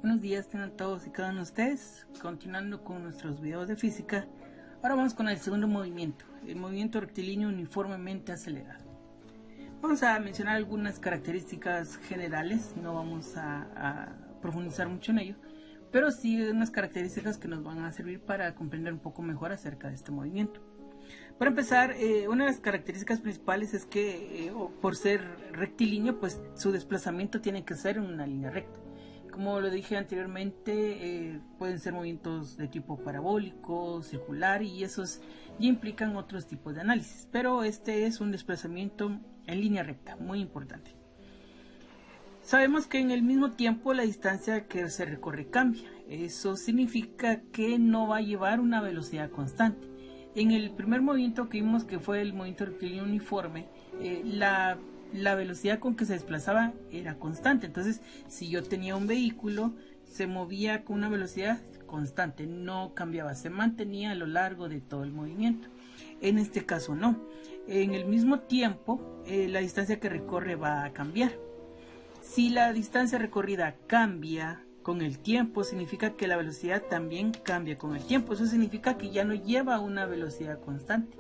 Buenos días tengan todos y cada uno de ustedes. Continuando con nuestros videos de física, ahora vamos con el segundo movimiento, el movimiento rectilíneo uniformemente acelerado. Vamos a mencionar algunas características generales, no vamos a profundizar mucho en ello, pero sí unas características que nos van a servir para comprender un poco mejor acerca de este movimiento. Para empezar, una de las características principales es que por ser rectilíneo, pues su desplazamiento tiene que ser en una línea recta. Como lo dije anteriormente, pueden ser movimientos de tipo parabólico, circular, y esos ya implican otros tipos de análisis, pero este es un desplazamiento en línea recta, muy importante. Sabemos que en el mismo tiempo la distancia que se recorre cambia. Eso significa que no va a llevar una velocidad constante. En el primer movimiento que vimos, que fue el movimiento rectilíneo uniforme, la velocidad con que se desplazaba era constante. Entonces, si yo tenía un vehículo, se movía con una velocidad constante, no cambiaba, se mantenía a lo largo de todo el movimiento. En este caso no. En el mismo tiempo, la distancia que recorre va a cambiar. Si la distancia recorrida cambia con el tiempo, significa que la velocidad también cambia con el tiempo. Eso significa que ya no lleva una velocidad constante,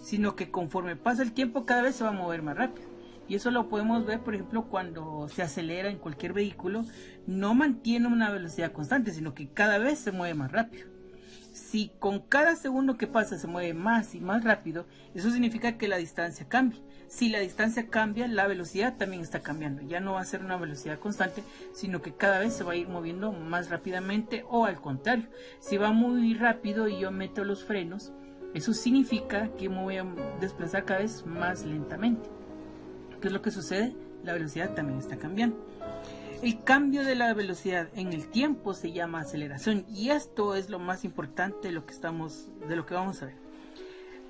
sino que conforme pasa el tiempo cada vez se va a mover más rápido. Y eso lo podemos ver, por ejemplo, cuando se acelera en cualquier vehículo, no mantiene una velocidad constante, sino que cada vez se mueve más rápido. Si con cada segundo que pasa se mueve más y más rápido, eso significa que la distancia cambia. Si la distancia cambia, la velocidad también está cambiando. Ya no va a ser una velocidad constante, sino que cada vez se va a ir moviendo más rápidamente, o al contrario, si va muy rápido y yo meto los frenos, eso significa que me voy a desplazar cada vez más lentamente. ¿Qué es lo que sucede? La velocidad también está cambiando. El cambio de la velocidad en el tiempo se llama aceleración, y esto es lo más importante de lo que vamos a ver.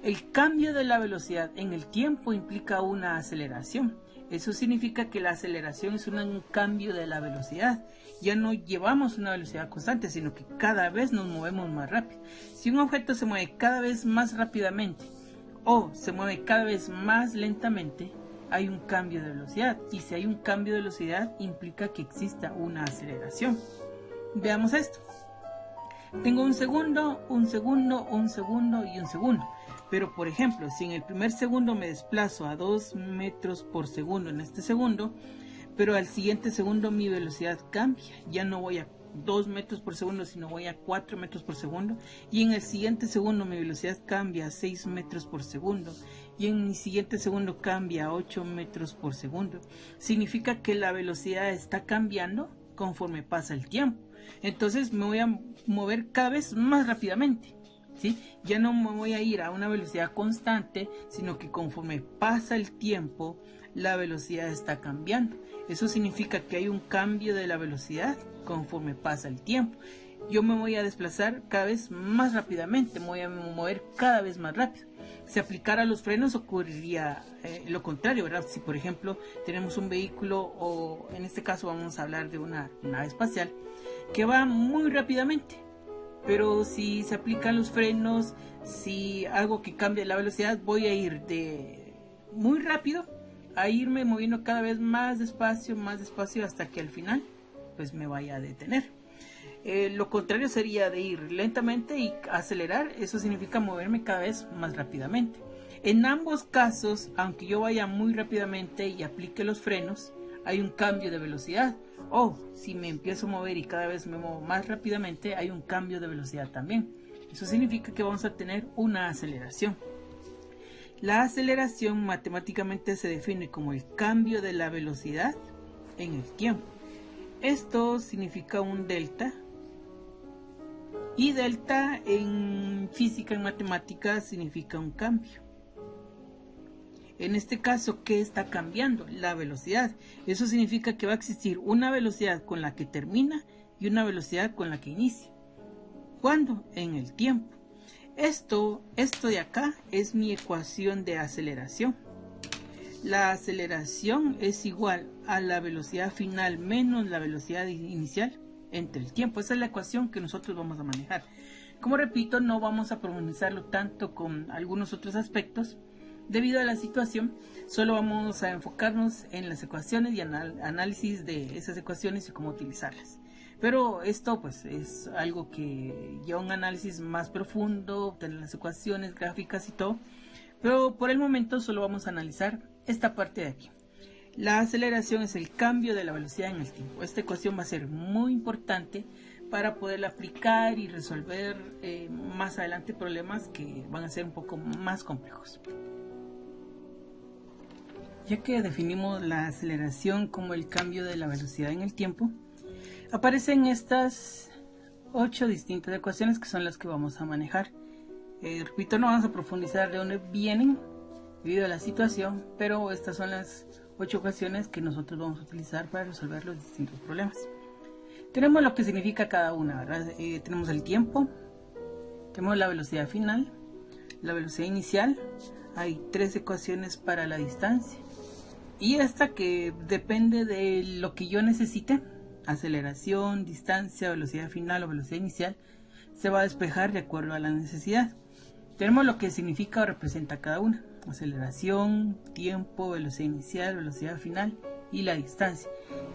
El cambio de la velocidad en el tiempo implica una aceleración. Eso significa que la aceleración es un cambio de la velocidad. Ya no llevamos una velocidad constante, sino que cada vez nos movemos más rápido. Si un objeto se mueve cada vez más rápidamente o se mueve cada vez más lentamente, hay un cambio de velocidad, y si hay un cambio de velocidad implica que exista una aceleración. Veamos esto. Tengo un segundo, un segundo, un segundo y un segundo. Pero por ejemplo, si en el primer segundo me desplazo a 2 metros por segundo en este segundo, pero al siguiente segundo mi velocidad cambia, ya no voy a 2 metros por segundo, sino voy a 4 metros por segundo, y en el siguiente segundo mi velocidad cambia a 6 metros por segundo, y en mi siguiente segundo cambia a 8 metros por segundo. Significa que la velocidad está cambiando conforme pasa el tiempo. Entonces me voy a mover cada vez más rápidamente, ¿sí? Ya no me voy a ir a una velocidad constante, sino que conforme pasa el tiempo, la velocidad está cambiando. Eso significa que hay un cambio de la velocidad conforme pasa el tiempo. Yo me voy a desplazar cada vez más rápidamente, me voy a mover cada vez más rápido. Si aplicara los frenos ocurriría lo contrario, ¿verdad? Si por ejemplo tenemos un vehículo, o en este caso vamos a hablar de una nave espacial que va muy rápidamente, pero si se aplican los frenos, si algo que cambia la velocidad, voy a ir de muy rápido a irme moviendo cada vez más despacio hasta que al final pues me vaya a detener. Lo contrario sería de ir lentamente y acelerar. Eso significa moverme cada vez más rápidamente. En ambos casos, aunque yo vaya muy rápidamente y aplique los frenos, hay un cambio de velocidad. O si me empiezo a mover y cada vez me muevo más rápidamente, hay un cambio de velocidad también. Eso significa que vamos a tener una aceleración. La aceleración matemáticamente se define como el cambio de la velocidad en el tiempo. Esto significa un delta, y delta en física, en matemáticas, significa un cambio. En este caso, ¿qué está cambiando? La velocidad. Eso significa que va a existir una velocidad con la que termina y una velocidad con la que inicia. ¿Cuándo? En el tiempo. Esto de acá es mi ecuación de aceleración. La aceleración es igual a la velocidad final menos la velocidad inicial entre el tiempo. Esa es la ecuación que nosotros vamos a manejar. Como repito, no vamos a profundizarlo tanto con algunos otros aspectos debido a la situación. Solo vamos a enfocarnos en las ecuaciones y análisis de esas ecuaciones y cómo utilizarlas. Pero esto pues es algo que lleva un análisis más profundo, obtener las ecuaciones, gráficas y todo. Pero por el momento solo vamos a analizar esta parte de aquí. La aceleración es el cambio de la velocidad en el tiempo. Esta ecuación va a ser muy importante para poderla aplicar y resolver más adelante problemas que van a ser un poco más complejos. Ya que definimos la aceleración como el cambio de la velocidad en el tiempo, aparecen estas 8 distintas ecuaciones que son las que vamos a manejar. Repito, no vamos a profundizar de dónde vienen debido a la situación, pero estas son las 8 ecuaciones que nosotros vamos a utilizar para resolver los distintos problemas. Tenemos lo que significa cada una, ¿verdad? Tenemos el tiempo, tenemos la velocidad final, la velocidad inicial, hay 3 ecuaciones para la distancia y esta que depende de lo que yo necesite, aceleración, distancia, velocidad final o velocidad inicial, se va a despejar de acuerdo a la necesidad. Tenemos lo que significa o representa cada una, aceleración, tiempo, velocidad inicial, velocidad final y la distancia.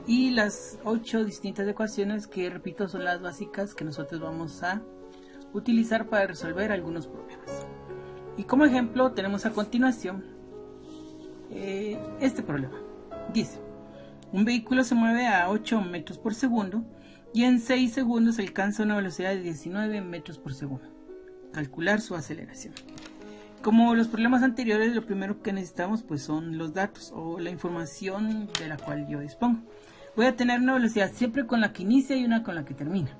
Y las 8 distintas ecuaciones que, repito, son las básicas que nosotros vamos a utilizar para resolver algunos problemas. Y como ejemplo tenemos a continuación este problema. Dice, un vehículo se mueve a 8 metros por segundo y en 6 segundos alcanza una velocidad de 19 metros por segundo. Calcular su aceleración. Como los problemas anteriores, lo primero que necesitamos pues son los datos o la información de la cual yo dispongo. Voy a tener una velocidad siempre con la que inicia y una con la que termina.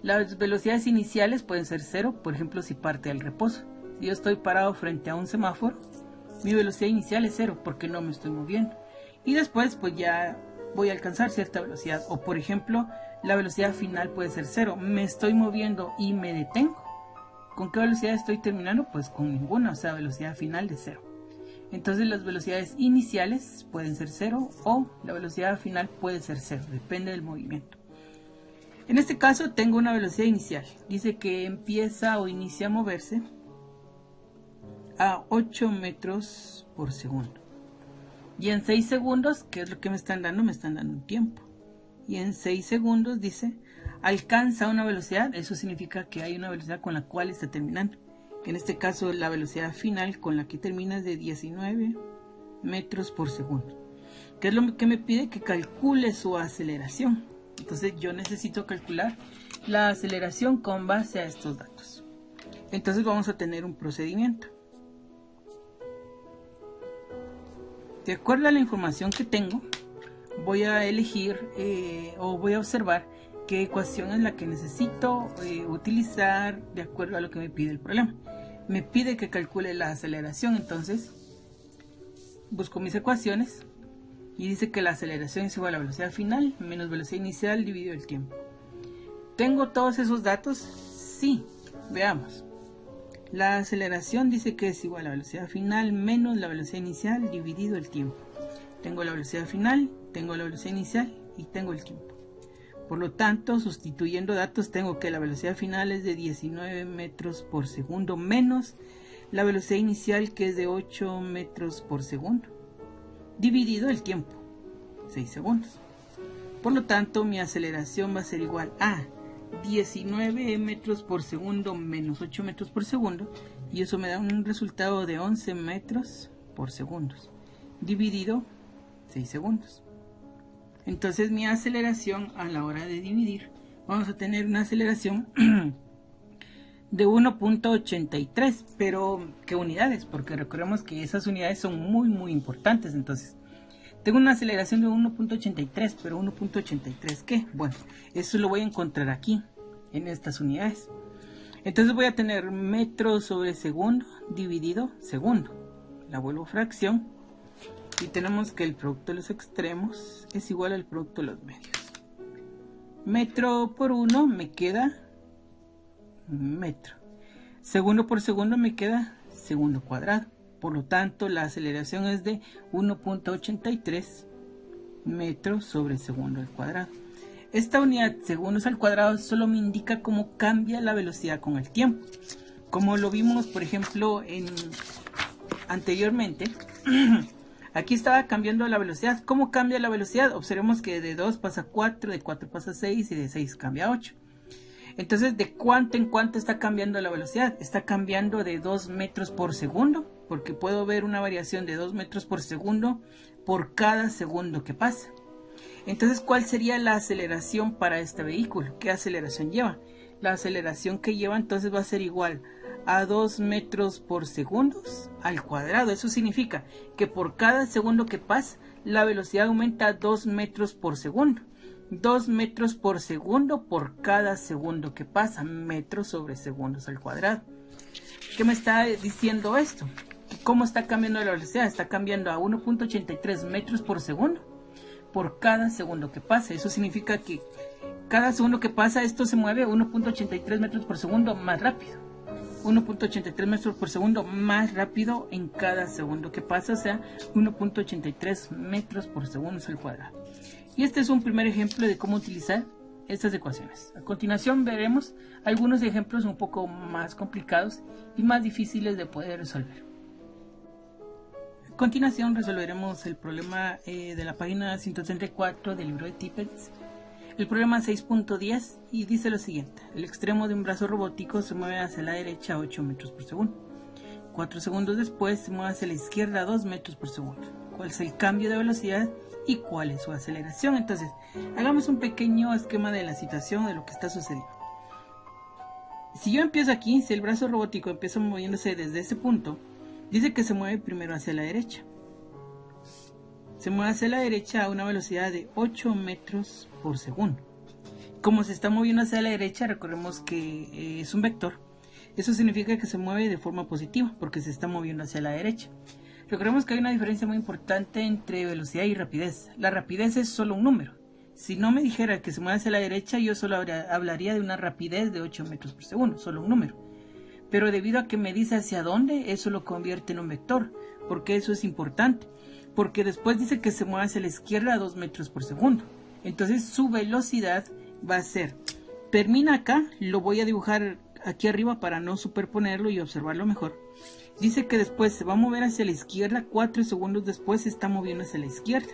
Las velocidades iniciales pueden ser 0, por ejemplo si parte del reposo. Si yo estoy parado frente a un semáforo, mi velocidad inicial es 0 porque no me estoy moviendo. Y después pues ya voy a alcanzar cierta velocidad. O por ejemplo, la velocidad final puede ser 0. Me estoy moviendo y me detengo. ¿Con qué velocidad estoy terminando? Pues con ninguna, o sea, velocidad final de 0. Entonces las velocidades iniciales pueden ser 0 o la velocidad final puede ser 0, depende del movimiento. En este caso tengo una velocidad inicial. Dice que empieza o inicia a moverse a 8 metros por segundo. Y en 6 segundos, ¿qué es lo que me están dando? Me están dando un tiempo. Y en 6 segundos dice, alcanza una velocidad, eso significa que hay una velocidad con la cual está terminando. En este caso la velocidad final con la que termina es de 19 metros por segundo. ¿Qué es lo que me pide? Que calcule su aceleración. Entonces yo necesito calcular la aceleración con base a estos datos. Entonces vamos a tener un procedimiento. De acuerdo a la información que tengo, voy a elegir o voy a observar qué ecuación es la que necesito utilizar de acuerdo a lo que me pide el problema. Me pide que calcule la aceleración, entonces busco mis ecuaciones y dice que la aceleración es igual a velocidad final menos velocidad inicial dividido el tiempo. ¿Tengo todos esos datos? Sí, veamos. La aceleración dice que es igual a velocidad final menos la velocidad inicial dividido el tiempo. Tengo la velocidad final, tengo la velocidad inicial y tengo el tiempo. Por lo tanto, sustituyendo datos, tengo que la velocidad final es de 19 metros por segundo menos la velocidad inicial, que es de 8 metros por segundo, dividido el tiempo, 6 segundos. Por lo tanto, mi aceleración va a ser igual a 19 metros por segundo menos 8 metros por segundo, y eso me da un resultado de 11 metros por segundo, dividido 6 segundos. Entonces mi aceleración a la hora de dividir, vamos a tener una aceleración de 1.83, pero ¿qué unidades? Porque recordemos que esas unidades son muy importantes. Entonces tengo una aceleración de 1.83, pero 1.83 ¿qué? Bueno, eso lo voy a encontrar aquí en estas unidades. Entonces voy a tener metros sobre segundo dividido segundo, la vuelvo fracción y tenemos que el producto de los extremos es igual al producto de los medios. Metro por 1 me queda metro, segundo por segundo me queda segundo cuadrado. Por lo tanto, la aceleración es de 1.83 metros sobre segundo al cuadrado. Esta unidad segundos al cuadrado solo me indica cómo cambia la velocidad con el tiempo. Como lo vimos, por ejemplo, anteriormente, Aquí estaba cambiando la velocidad. ¿Cómo cambia la velocidad? Observemos que de 2 pasa a 4, de 4 pasa a 6 y de 6 cambia a 8. Entonces, ¿de cuánto en cuánto está cambiando la velocidad? Está cambiando de 2 metros por segundo, porque puedo ver una variación de 2 metros por segundo por cada segundo que pasa. Entonces, ¿cuál sería la aceleración para este vehículo? ¿Qué aceleración lleva? La aceleración que lleva entonces va a ser igual a 2 metros por segundo al cuadrado. Eso significa que por cada segundo que pasa, la velocidad aumenta 2 metros por segundo. 2 metros por segundo por cada segundo que pasa, metros sobre segundos al cuadrado. ¿Qué me está diciendo esto? ¿Cómo está cambiando la velocidad? Está cambiando a 1.83 metros por segundo por cada segundo que pasa. Eso significa que cada segundo que pasa esto se mueve 1.83 metros por segundo más rápido. 1.83 metros por segundo más rápido en cada segundo que pasa, o sea, 1.83 metros por segundo al cuadrado. Y este es un primer ejemplo de cómo utilizar estas ecuaciones. A continuación veremos algunos ejemplos un poco más complicados y más difíciles de poder resolver. A continuación resolveremos el problema de la página 134 del libro de Tippett, el problema 6.10, y dice lo siguiente: el extremo de un brazo robótico se mueve hacia la derecha a 8 metros por segundo. 4 segundos después se mueve hacia la izquierda a 2 metros por segundo. ¿Cuál es el cambio de velocidad y cuál es su aceleración? Entonces, hagamos un pequeño esquema de la situación de lo que está sucediendo. Si yo empiezo aquí, si el brazo robótico empieza moviéndose desde ese punto, dice que se mueve primero hacia la derecha. Se mueve hacia la derecha a una velocidad de 8 metros por segundo. Como se está moviendo hacia la derecha, recordemos que es un vector. Eso significa que se mueve de forma positiva porque se está moviendo hacia la derecha. Recordemos que hay una diferencia muy importante entre velocidad y rapidez. La rapidez es solo un número. Si no me dijera que se mueve hacia la derecha, yo solo hablaría de una rapidez de 8 metros por segundo, solo un número. Pero debido a que me dice hacia dónde, eso lo convierte en un vector. ¿Por qué eso es importante? Porque después dice que se mueve hacia la izquierda a 2 metros por segundo. Entonces su velocidad va a ser, termina acá, lo voy a dibujar aquí arriba para no superponerlo y observarlo mejor. Dice que después se va a mover hacia la izquierda, 4 segundos después se está moviendo hacia la izquierda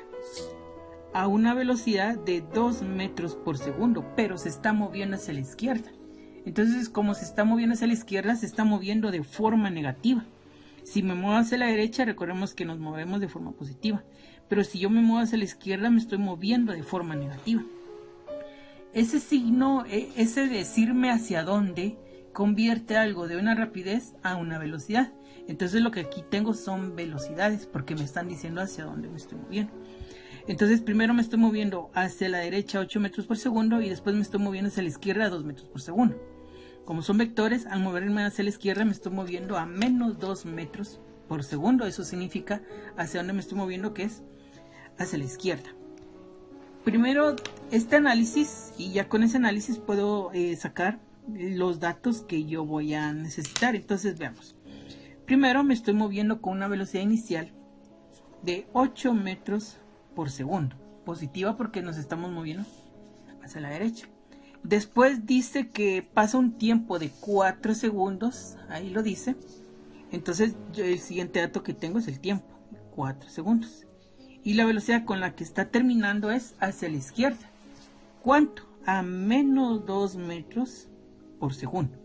a una velocidad de 2 metros por segundo, pero se está moviendo hacia la izquierda. Entonces, como se está moviendo hacia la izquierda, se está moviendo de forma negativa. Si me muevo hacia la derecha, recordemos que nos movemos de forma positiva, pero si yo me muevo hacia la izquierda, me estoy moviendo de forma negativa. Ese signo, ese decirme hacia dónde, convierte algo de una rapidez a una velocidad. Entonces lo que aquí tengo son velocidades porque me están diciendo hacia dónde me estoy moviendo. Entonces primero me estoy moviendo hacia la derecha 8 metros por segundo y después me estoy moviendo hacia la izquierda 2 metros por segundo. Como son vectores, al moverme hacia la izquierda me estoy moviendo a menos 2 metros por segundo. Eso significa hacia dónde me estoy moviendo, que es hacia la izquierda. Primero este análisis, y ya con ese análisis puedo sacar los datos que yo voy a necesitar. Entonces veamos. Primero me estoy moviendo con una velocidad inicial de 8 metros por segundo. Positiva porque nos estamos moviendo hacia la derecha. Después dice que pasa un tiempo de 4 segundos. Ahí lo dice. Entonces el siguiente dato que tengo es el tiempo. 4 segundos. Y la velocidad con la que está terminando es hacia la izquierda. ¿Cuánto? A menos 2 metros por segundo.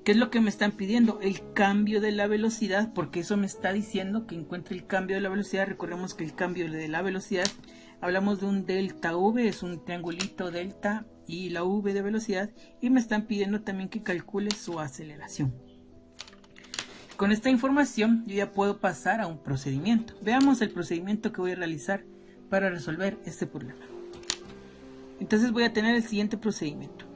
¿Qué es lo que me están pidiendo? El cambio de la velocidad, porque eso me está diciendo que encuentre el cambio de la velocidad. Recordemos que el cambio de la velocidad, hablamos de un delta V, es un triangulito delta y la V de velocidad, y me están pidiendo también que calcule su aceleración. Con esta información yo ya puedo pasar a un procedimiento. Veamos el procedimiento que voy a realizar para resolver este problema. Entonces voy a tener el siguiente procedimiento.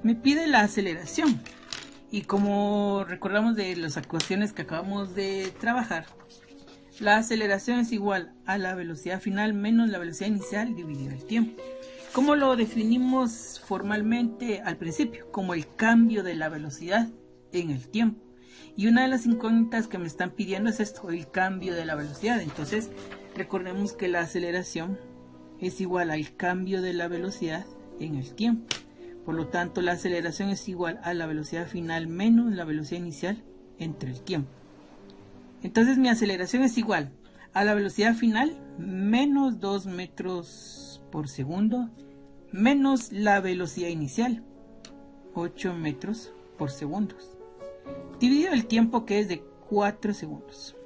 Me pide la aceleración y como recordamos de las ecuaciones que acabamos de trabajar, la aceleración es igual a la velocidad final menos la velocidad inicial dividido el tiempo. ¿Cómo lo definimos formalmente al principio? Como el cambio de la velocidad en el tiempo. Y una de las incógnitas que me están pidiendo es esto, el cambio de la velocidad. Entonces recordemos que la aceleración es igual al cambio de la velocidad en el tiempo. Por lo tanto, la aceleración es igual a la velocidad final menos la velocidad inicial entre el tiempo. Entonces mi aceleración es igual a la velocidad final menos 2 metros por segundo menos la velocidad inicial, 8 metros por segundo, dividido el tiempo, que es de 4 segundos.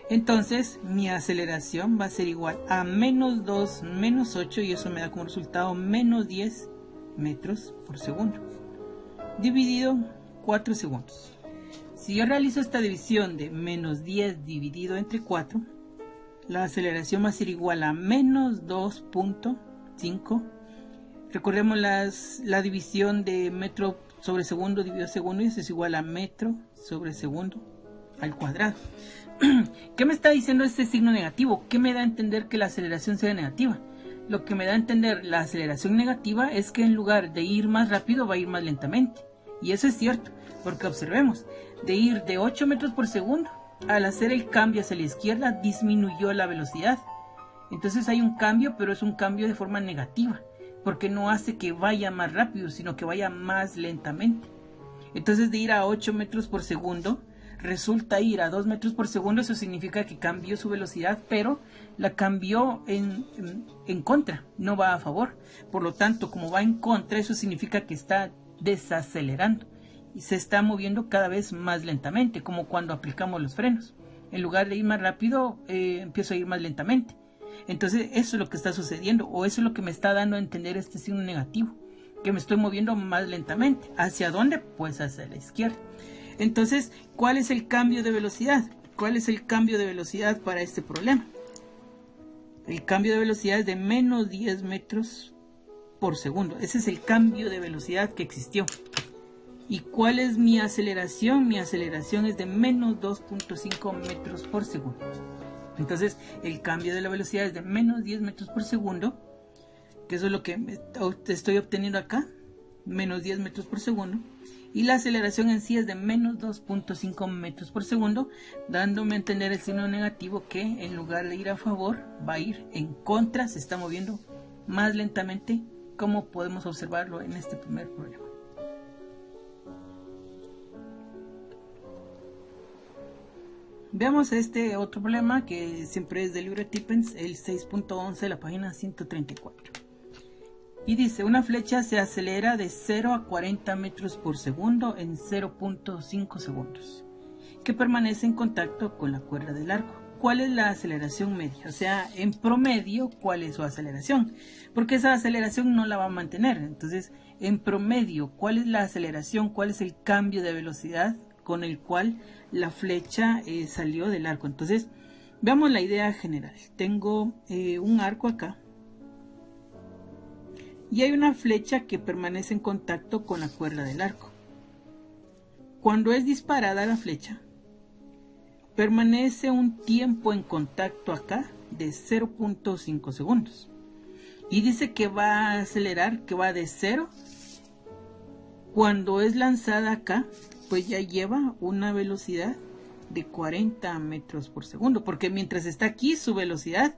Entonces mi aceleración va a ser igual a menos 2 menos 8, y eso me da como resultado menos 10 metros por segundo, dividido 4 segundos. Si yo realizo esta división de menos 10 dividido entre 4, la aceleración va a ser igual a menos 2.5. Recordemos la división de metro sobre segundo dividido segundo, y eso es igual a metro sobre segundo al cuadrado. ¿Qué me está diciendo este signo negativo? ¿Qué me da a entender que la aceleración sea negativa? Lo que me da a entender la aceleración negativa es que en lugar de ir más rápido va a ir más lentamente. Y eso es cierto, porque observemos, de ir de 8 metros por segundo, al hacer el cambio hacia la izquierda disminuyó la velocidad. Entonces hay un cambio, pero es un cambio de forma negativa, porque no hace que vaya más rápido, sino que vaya más lentamente. Entonces de ir a 8 metros por segundo resulta ir a 2 metros por segundo. Eso significa que cambió su velocidad, pero la cambió en contra, no va a favor. Por lo tanto, como va en contra, eso significa que está desacelerando y se está moviendo cada vez más lentamente, como cuando aplicamos los frenos. En lugar de ir más rápido, empiezo a ir más lentamente. Entonces eso es lo que está sucediendo, o eso es lo que me está dando a entender este signo negativo, que me estoy moviendo más lentamente. ¿Hacia dónde? Pues hacia la izquierda. Entonces, ¿cuál es el cambio de velocidad? ¿Cuál es el cambio de velocidad para este problema? El cambio de velocidad es de menos 10 metros por segundo. Ese es el cambio de velocidad que existió. ¿Y cuál es mi aceleración? Mi aceleración es de menos 2.5 metros por segundo. Entonces, el cambio de la velocidad es de menos 10 metros por segundo, que eso es lo que estoy obteniendo acá, menos 10 metros por segundo. Y la aceleración en sí es de menos 2.5 metros por segundo, dándome a entender el signo negativo, que en lugar de ir a favor, va a ir en contra, se está moviendo más lentamente, como podemos observarlo en este primer problema. Veamos este otro problema, que siempre es del libro de Tippens, el 6.11 de la página 134. Y dice, una flecha se acelera de 0 a 40 metros por segundo en 0.5 segundos, que permanece en contacto con la cuerda del arco. ¿Cuál es la aceleración media? O sea, en promedio, ¿cuál es su aceleración? Porque esa aceleración no la va a mantener. Entonces, en promedio, ¿cuál es la aceleración? ¿Cuál es el cambio de velocidad con el cual la flecha salió del arco? Entonces, veamos la idea general. Tengo un arco acá, y hay una flecha que permanece en contacto con la cuerda del arco. Cuando es disparada la flecha, permanece un tiempo en contacto acá de 0.5 segundos. Y dice que va a acelerar, que va de 0. Cuando es lanzada acá, pues ya lleva una velocidad de 40 metros por segundo. Porque mientras está aquí, su velocidad,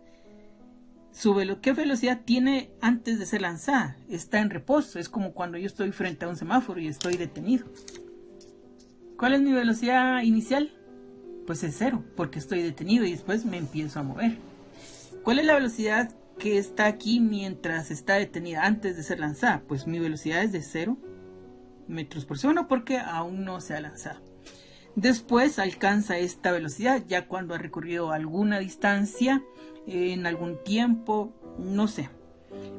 ¿qué velocidad tiene antes de ser lanzada? Está en reposo. Es como cuando yo estoy frente a un semáforo y estoy detenido. ¿Cuál es mi velocidad inicial? Pues es 0, porque estoy detenido y después me empiezo a mover. ¿Cuál es la velocidad que está aquí mientras está detenida antes de ser lanzada? Pues mi velocidad es de 0 metros por segundo, porque aún no se ha lanzado. Después alcanza esta velocidad ya cuando ha recorrido alguna distancia, en algún tiempo, no sé.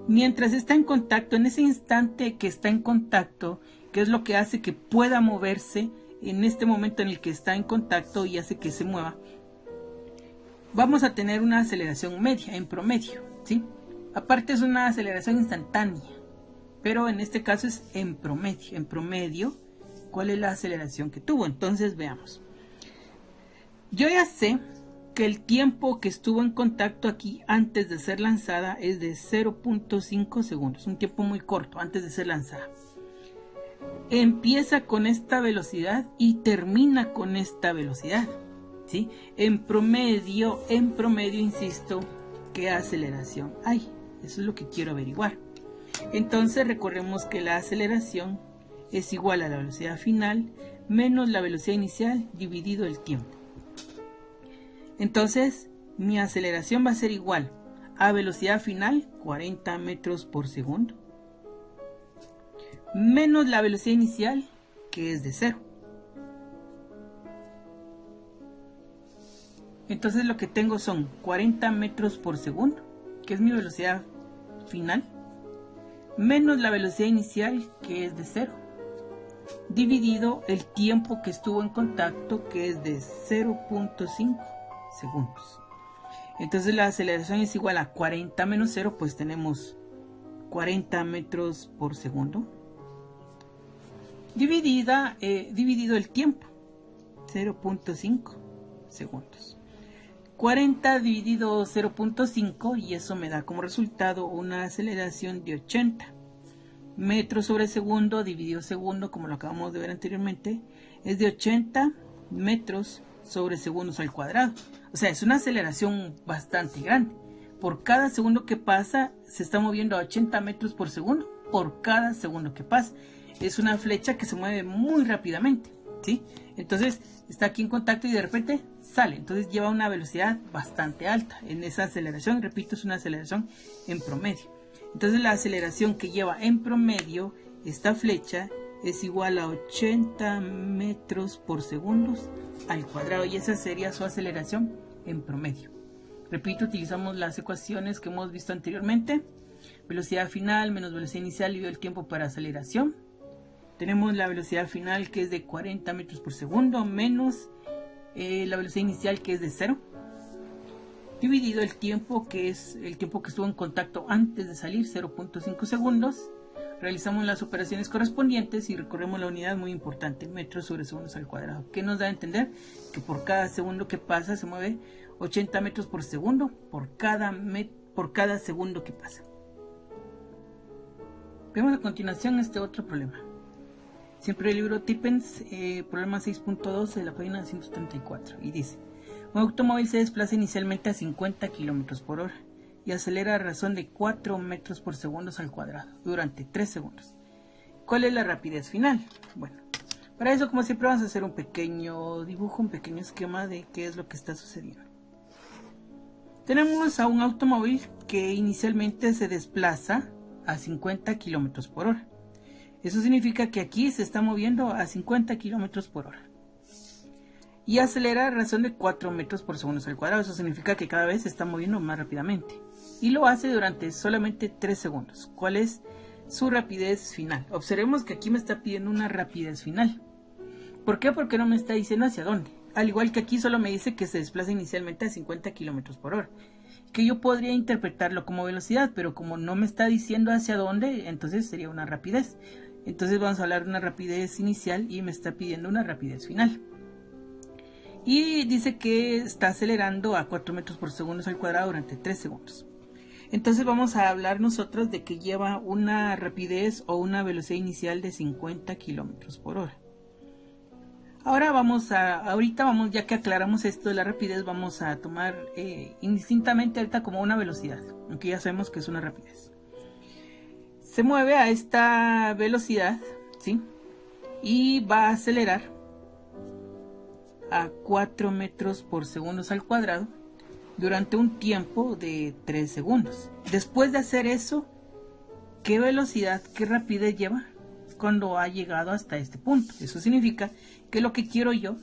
Mientras está en contacto, en ese instante que está en contacto, que es lo que hace que pueda moverse, en este momento en el que está en contacto y hace que se mueva, vamos a tener una aceleración media, en promedio, ¿sí? Aparte es una aceleración instantánea, pero en este caso es en promedio. En promedio, ¿cuál es la aceleración que tuvo? Entonces veamos. Yo ya sé que el tiempo que estuvo en contacto aquí antes de ser lanzada es de 0.5 segundos, un tiempo muy corto antes de ser lanzada. Empieza con esta velocidad y termina con esta velocidad, ¿sí? En promedio, insisto, ¿qué aceleración hay? Eso es lo que quiero averiguar. Entonces recordemos que la aceleración es igual a la velocidad final menos la velocidad inicial dividido el tiempo. Entonces mi aceleración va a ser igual a velocidad final, 40 metros por segundo, menos la velocidad inicial, que es de 0. Entonces lo que tengo son 40 metros por segundo, que es mi velocidad final, menos la velocidad inicial, que es de 0, dividido el tiempo que estuvo en contacto, que es de 0.5 segundos. Entonces la aceleración es igual a 40 menos 0, pues tenemos 40 metros por segundo, dividido el tiempo, 0.5 segundos. 40 dividido 0.5, y eso me da como resultado una aceleración de 80 metros sobre segundo dividido segundo, como lo acabamos de ver anteriormente, es de 80 metros sobre segundos al cuadrado. O sea, es una aceleración bastante grande. Por cada segundo que pasa se está moviendo a 80 metros por segundo por cada segundo que pasa. Es una flecha que se mueve muy rápidamente, ¿sí? Entonces está aquí en contacto y de repente sale. Entonces lleva una velocidad bastante alta en esa aceleración. Repito, es una aceleración en promedio. Entonces la aceleración que lleva en promedio esta flecha es igual a 80 metros por segundo al cuadrado, y esa sería su aceleración en promedio. Repito, utilizamos las ecuaciones que hemos visto anteriormente. Velocidad final menos velocidad inicial dividido el tiempo para aceleración. Tenemos la velocidad final, que es de 40 metros por segundo, menos la velocidad inicial, que es de 0, dividido el tiempo, que es el tiempo que estuvo en contacto antes de salir, 0.5 segundos. Realizamos las operaciones correspondientes y recorremos la unidad muy importante, metros sobre segundos al cuadrado, que nos da a entender que por cada segundo que pasa se mueve 80 metros por segundo por cada segundo que pasa. Vemos a continuación este otro problema. Siempre el libro Tippens, problema 6.2 de la página 134, y dice: un automóvil se desplaza inicialmente a 50 km por hora y acelera a razón de 4 metros por segundo al cuadrado durante 3 segundos. ¿Cuál es la rapidez final? Bueno, para eso, como siempre, vamos a hacer un pequeño dibujo, un pequeño esquema de qué es lo que está sucediendo. Tenemos a un automóvil que inicialmente se desplaza a 50 km por hora. Eso significa que aquí se está moviendo a 50 km por hora. Y acelera a razón de 4 metros por segundo al cuadrado. Eso significa que cada vez se está moviendo más rápidamente. Y lo hace durante solamente 3 segundos. ¿Cuál es su rapidez final? Observemos que aquí me está pidiendo una rapidez final. ¿Por qué? Porque no me está diciendo hacia dónde. Al igual que aquí solo me dice que se desplaza inicialmente a 50 km por hora. Que yo podría interpretarlo como velocidad, pero como no me está diciendo hacia dónde, entonces sería una rapidez. Entonces vamos a hablar de una rapidez inicial y me está pidiendo una rapidez final. Y dice que está acelerando a 4 metros por segundo al cuadrado durante 3 segundos. Entonces vamos a hablar nosotros de que lleva una rapidez o una velocidad inicial de 50 kilómetros por hora. Ahorita vamos, ya que aclaramos esto de la rapidez, vamos a tomar indistintamente ahorita como una velocidad, aunque ya sabemos que es una rapidez. Se mueve a esta velocidad, ¿sí? Y va a acelerar a 4 metros por segundo al cuadrado durante un tiempo de 3 segundos. Después de hacer eso, ¿qué velocidad, qué rapidez lleva cuando ha llegado hasta este punto? Eso significa que lo que quiero yo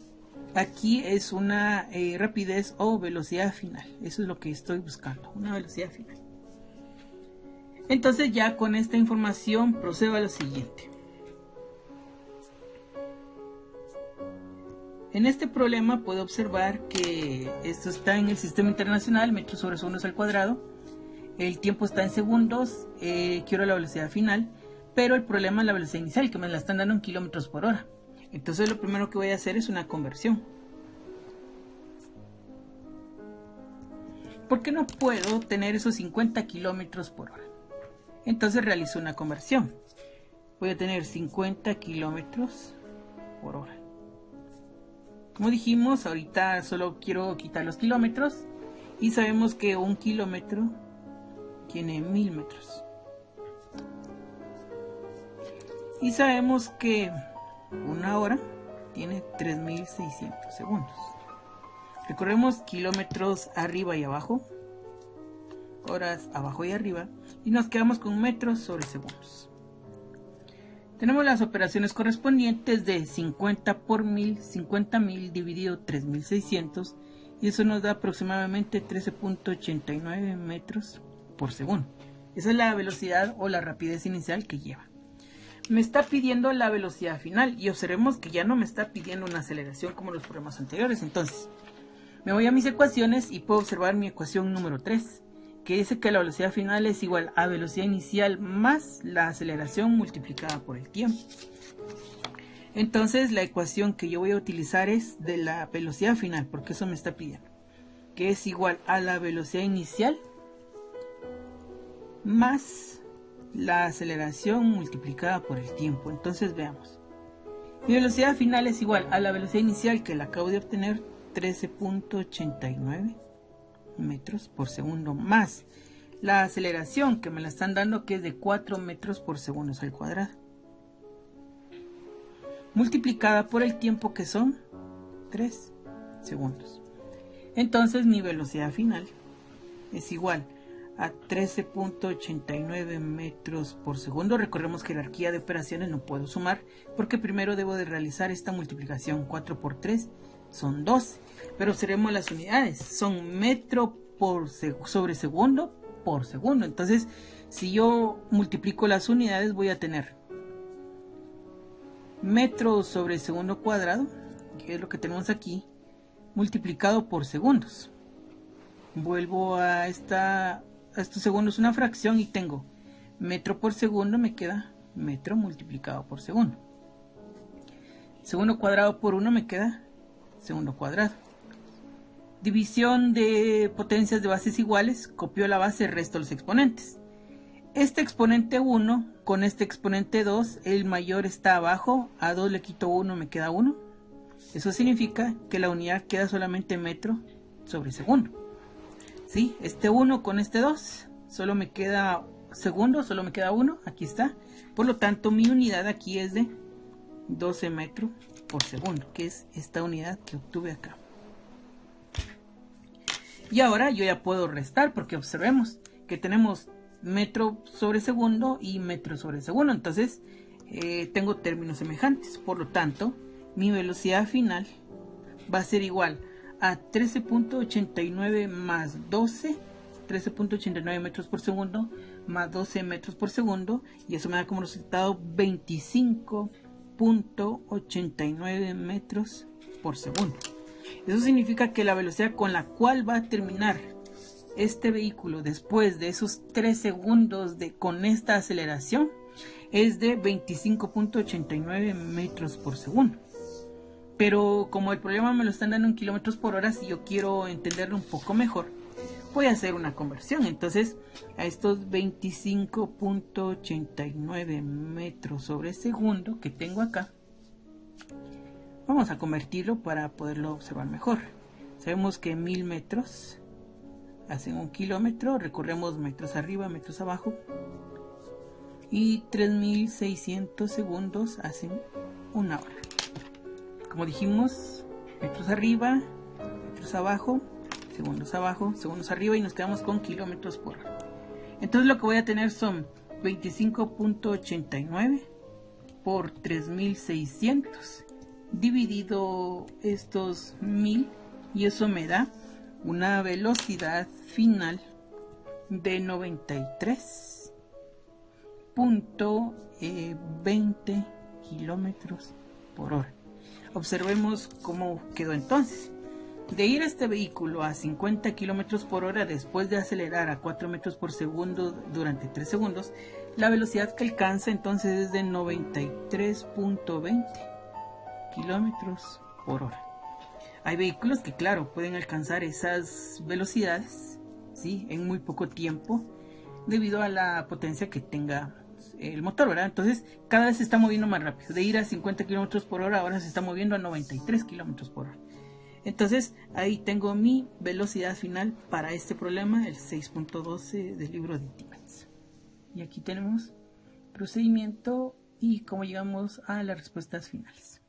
aquí es una rapidez o velocidad final. Eso es lo que estoy buscando, una velocidad final. Entonces ya con esta información procedo a lo siguiente. En este problema puedo observar que esto está en el sistema internacional, metros sobre segundos al cuadrado. El tiempo está en segundos, quiero la velocidad final, pero el problema es la velocidad inicial, que me la están dando en kilómetros por hora. Entonces lo primero que voy a hacer es una conversión. ¿Por qué no puedo tener esos 50 kilómetros por hora? Entonces realizo una conversión. Voy a tener 50 kilómetros por hora. Como dijimos, ahorita solo quiero quitar los kilómetros y sabemos que un kilómetro tiene 1000 metros. Y sabemos que una hora tiene 3600 segundos. Recorremos kilómetros arriba y abajo, horas abajo y arriba, y nos quedamos con metros sobre segundos. Tenemos las operaciones correspondientes de 50 por 1000, 50.000 dividido 3600, y eso nos da aproximadamente 13.89 metros por segundo. Esa es la velocidad o la rapidez inicial que lleva. Me está pidiendo la velocidad final y observemos que ya no me está pidiendo una aceleración como los problemas anteriores. Entonces, me voy a mis ecuaciones y puedo observar mi ecuación número 3, que dice que la velocidad final es igual a velocidad inicial más la aceleración multiplicada por el tiempo. Entonces la ecuación que yo voy a utilizar es de la velocidad final, porque eso me está pidiendo, que es igual a la velocidad inicial más la aceleración multiplicada por el tiempo. Entonces veamos, mi velocidad final es igual a la velocidad inicial que la acabo de obtener, 13.89 metros por segundo, más la aceleración que me la están dando, que es de 4 metros por segundo al cuadrado, multiplicada por el tiempo, que son 3 segundos. Entonces mi velocidad final es igual a 13.89 metros por segundo. Recordemos que jerarquía de operaciones no puedo sumar porque primero debo de realizar esta multiplicación. 4 por 3 son 12, pero observemos las unidades, son metro sobre segundo por segundo. Entonces si yo multiplico las unidades voy a tener metro sobre segundo cuadrado, que es lo que tenemos aquí, multiplicado por segundos. Vuelvo a estos segundos una fracción y tengo metro por segundo, me queda metro multiplicado por segundo. Segundo cuadrado por 1 me queda segundo cuadrado. División de potencias de bases iguales, copio la base, resto los exponentes. Este exponente 1 con este exponente 2, el mayor está abajo, a 2 le quito 1, me queda 1. Eso significa que la unidad queda solamente metro sobre segundo. ¿Sí? Este 1 con este 2, solo me queda segundo, solo me queda 1, aquí está. Por lo tanto, mi unidad aquí es de 12 metros por segundo, que es esta unidad que obtuve acá. Y ahora yo ya puedo restar, porque observemos que tenemos metro sobre segundo y metro sobre segundo. Entonces, tengo términos semejantes. Por lo tanto, mi velocidad final va a ser igual a 13.89 más 12, 13.89 metros por segundo más 12 metros por segundo, y eso me da como resultado 25.89 metros por segundo. Eso significa que la velocidad con la cual va a terminar este vehículo después de esos 3 segundos con esta aceleración es de 25.89 metros por segundo. Pero como el problema me lo están dando en kilómetros por hora, si yo quiero entenderlo un poco mejor, voy a hacer una conversión. Entonces, a estos 25.89 metros sobre segundo que tengo acá, vamos a convertirlo para poderlo observar mejor. Sabemos que 1000 metros hacen 1 kilómetro, recorremos metros arriba, metros abajo, y 3600 segundos hacen 1 hora. Como dijimos, metros arriba, metros abajo, segundos arriba, y nos quedamos con kilómetros por hora. Entonces lo que voy a tener son 25.89 por 3600 dividido estos 1000, y eso me da una velocidad final de 93.20 kilómetros por hora. Observemos cómo quedó entonces. De ir este vehículo a 50 kilómetros por hora después de acelerar a 4 metros por segundo durante 3 segundos, la velocidad que alcanza entonces es de 93.20 kilómetros por hora. Hay vehículos que, claro, pueden alcanzar esas velocidades, ¿sí?, en muy poco tiempo debido a la potencia que tenga el motor, ¿verdad? Entonces cada vez se está moviendo más rápido. De ir a 50 kilómetros por hora ahora se está moviendo a 93 kilómetros por hora. Entonces ahí tengo mi velocidad final para este problema, el 6.12 del libro de Timmins. Y aquí tenemos procedimiento y cómo llegamos a las respuestas finales.